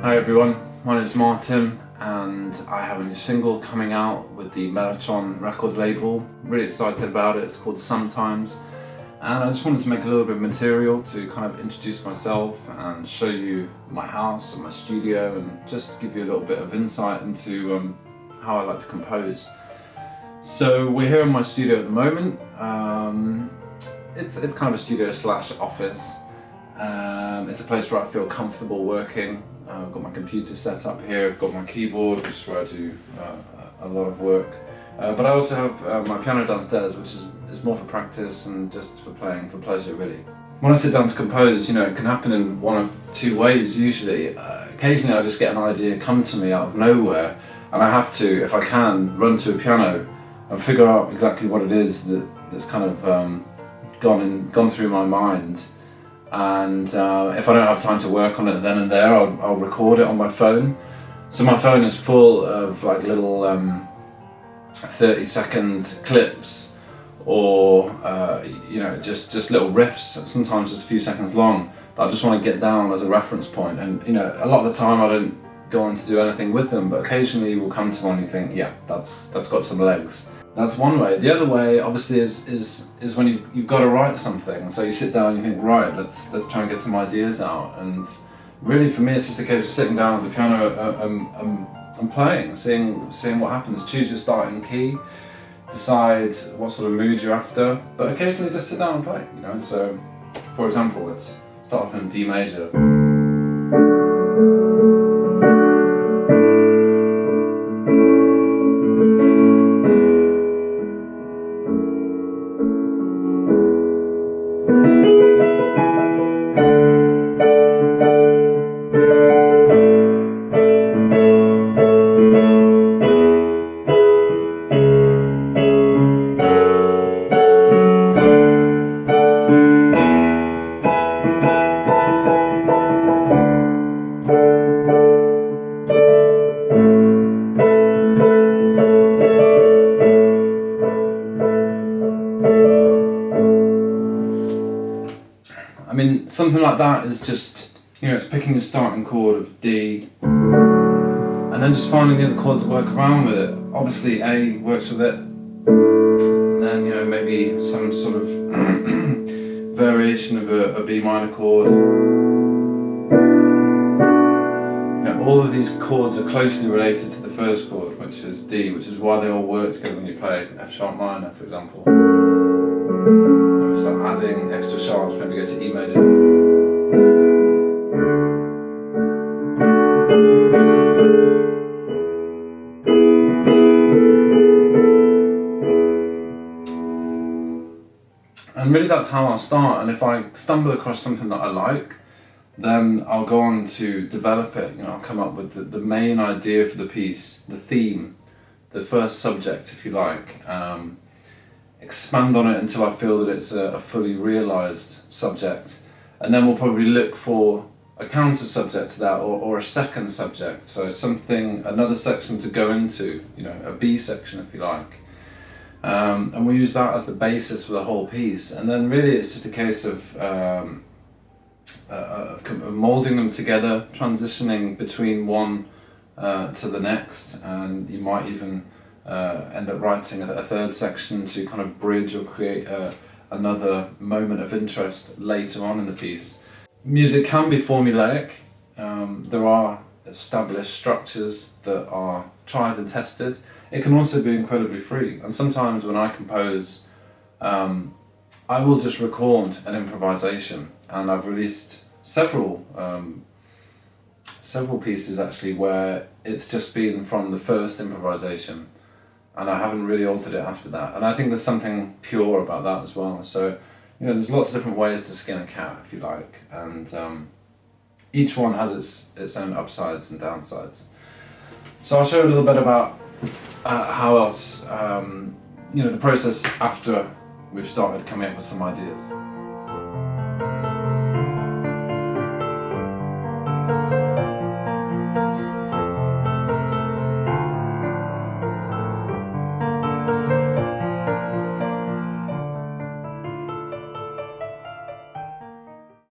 Hi everyone, my name is Martin and I have a new single coming out with the Melotron record label. I'm really excited about it. It's called Sometimes, and I just wanted to make a little bit of material to kind of introduce myself and show you my house and my studio and just give you a little bit of insight into how I like to compose. So we're here in my studio at the moment. It's kind of a studio slash office. It's a place where I feel comfortable working. I've got my computer set up here, I've got my keyboard, which is where I do a lot of work. But I also have my piano downstairs, which is more for practice and just for playing for pleasure, really. When I sit down to compose, it can happen in one of two ways usually. Occasionally I just get an idea come to me out of nowhere, and I have to, if I can, run to a piano and figure out exactly what it is that's kind of gone through my mind. And if I don't have time to work on it then and there, I'll record it on my phone. So my phone is full of like little 30-second clips, or just little riffs, sometimes just a few seconds long, that I just want to get down as a reference point. And a lot of the time I don't go on to do anything with them, but occasionally you will come to one and you think, yeah, that's got some legs. That's one way. The other way, obviously, is when you've got to write something. So you sit down and you think, right, let's try and get some ideas out. And really, for me, it's just a case of sitting down at the piano and playing, seeing what happens. Choose your starting key, decide what sort of mood you're after, but occasionally just sit down and play. So, for example, let's start off in D major. I mean, something like that is just, it's picking the starting chord of D, and then just finding the other chords that work around with it. Obviously A works with it, and then maybe some sort of variation of a B minor chord. All of these chords are closely related to the first chord, which is D, which is why they all work together when you play F sharp minor, for example. Start adding extra sharps, maybe go to E major. And really that's how I'll start, and if I stumble across something that I like, then I'll go on to develop it. I'll come up with the main idea for the piece, the theme, the first subject, if you like. Expand on it until I feel that it's a fully realised subject, and then we'll probably look for a counter subject to that, or a second subject, so another section to go into, a B section if you like, and we'll use that as the basis for the whole piece. And then really it's just a case of moulding them together, transitioning between one to the next, and you might even end up writing a third section to kind of bridge or create another moment of interest later on in the piece. Music can be formulaic. There are established structures that are tried and tested. It can also be incredibly free, and sometimes when I compose, I will just record an improvisation, and I've released several pieces actually where it's just been from the first improvisation, and I haven't really altered it after that. And I think there's something pure about that as well. So, there's lots of different ways to skin a cat, if you like, and each one has its own upsides and downsides. So I'll show you a little bit about how else, the process after we've started coming up with some ideas.